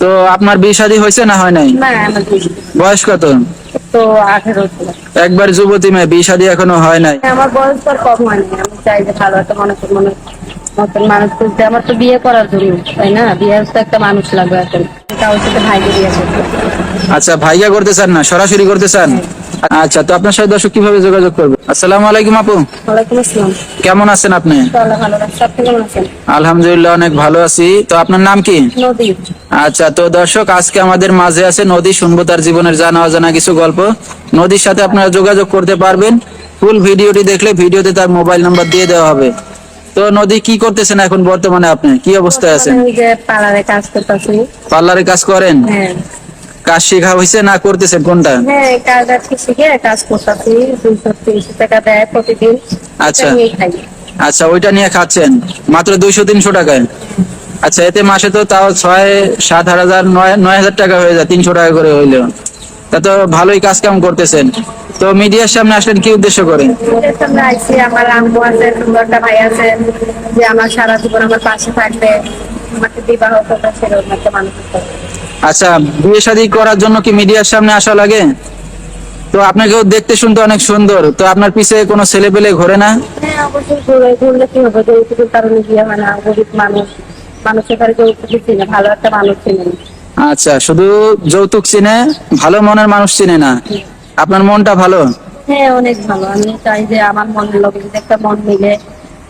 তো আপনার বিয়ে শাদী হয়েছে না হয় নাই? না আমার বিয়ে বয়স কত? তো 18 ছিল। একবার যুবতী মেয়ে, বিয়ে শাদী এখনো হয় নাই। আমার বয়স তো আর কম হয়নি, আমি চাই যে ভালো একটা মতন মানুষ খুঁজতে। আমার তো বিয়ে করার জন্য, তাই না? বিয়ে তো একটা মানুষ লাগবে এখন। কারোর সাথে ভাইকে বিয়ে করতে। আচ্ছা, ভাইয়া করতে চান না, সরাসরি করতে চান? আচ্ছা, তো আপনার সাথে দর্শক কিভাবে যোগাযোগ করবে? আসসালামু আলাইকুম আপু, ওয়ালাইকুম আসসালাম। কেমন আছেন আপনি? তাহলে ভালো লাগছে, আপনি কেমন আছেন? আলহামদুলিল্লাহ, অনেক ভালো আছি। তো আপনার নাম কি? নদী। আচ্ছা, তো দর্শক আজকে আমাদের মাঝে আছে নদী। শুনবো তার জীবনের জানা অজানা কিছু গল্প। নদীর সাথে আপনারা যোগাযোগ করতে পারবেন। ফুল ভিডিওটি দেখলে ভিডিওতে তার মোবাইল নাম্বার দিয়ে দেওয়া হবে। তো নদী, কি করতেছেন এখন বর্তমানে? আপনি কি অবস্থায় আছেন? ওই যে পার্লারে কাজ করতেছি। পার্লারে কাজ করেন? হ্যাঁ কাজ শেখা হয়েছে না করতেছেন কোনটা? হ্যাঁ, কাজ আছে, শিখে কাজ করতেছি। 230 টাকা দেয় প্রতিদিন। আচ্ছা। এটা নিয়েই খাই। আচ্ছা, ওইটা নিয়ে খাচ্ছেন মাত্র 200-300 টাকায়? আচ্ছা, এতে মাসে তো তাও 6-7 হাজার 9-9 হাজার টাকা হয়ে যায়, 300 টাকা করে হইলেও। তা তো ভালোই কাজ কাম করতেছেন। তো মিডিয়ার সামনে আসলেন কি উদ্দেশ্য করে? এর সামনে আইছি, আমার আম্মু আছে, সুন্দর একটা ভাই আছে, যে আমার সারা জীবন আমার পাশে থাকবে, আমাকে বিবাহ করবে, সেরকম একটা মানুষ আছে। আচ্ছা, বিয়ে শাদী করার জন্য কি মিডিয়ার সামনে আসা লাগে? তো আপনাকেও দেখতে শুনতে অনেক সুন্দর, তো আপনার পিছে কোনো ছেলে পেলে ঘোরে না? হ্যাঁ অবশ্যই, ঘুরলে কি হবে? যৌতুকের কারণে বিয়ে হয় না। গরিব মানুষ, মানুষের কাছে যৌতুক চিনে, ভালো একটা মানুষ চিনে না। আচ্ছা, শুধু যৌতুক চিনে, ভালো মনের মানুষ চিনে না। আপনার মনটা ভালো? হ্যাঁ অনেক ভালো। আমি চাই যে আমার মনের লোক যদি একটা মন মিলে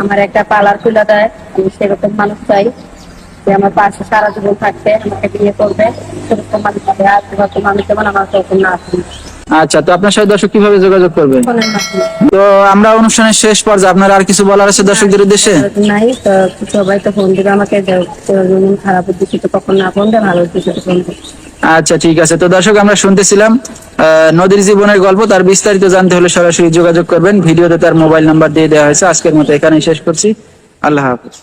আমার একটা পার্লার খুলে দেয়, আমি সেরকম মানুষ চাই, যে আমার পাশে সারা জীবন থাকবে, আমাকে বিয়ে করবে, সেরকম মানুষ হবে। আর মানুষ যেমন আমার সেরকম না আছে। আচ্ছা, তো আপনার সাথে দর্শক কিভাবে যোগাযোগ করবে? ফোনের মাধ্যমে। তো আমরা অনুষ্ঠানের শেষ পর্যায়ে, আপনার আর কিছু বলার আছে দর্শকদের উদ্দেশ্যে? নাই তো, সবাই তো ফোন দিবে আমাকে, মন খারাপ উদ্দেশ্যে তো কখন না ফোন দেয়, ভালো উদ্দেশ্যে তো ফোন দেয়। আচ্ছা, ঠিক আছে। তো দর্শক, আমরা শুনতেছিলাম নদীর জীবনের গল্প। তার বিস্তারিত জানতে হলে সরাসরি যোগাযোগ করবেন। ভিডিওতে তার মোবাইল নাম্বার দিয়ে দেওয়া হয়েছে। আজকের মতো এখানেই শেষ করছি। আল্লাহ হাফেজ।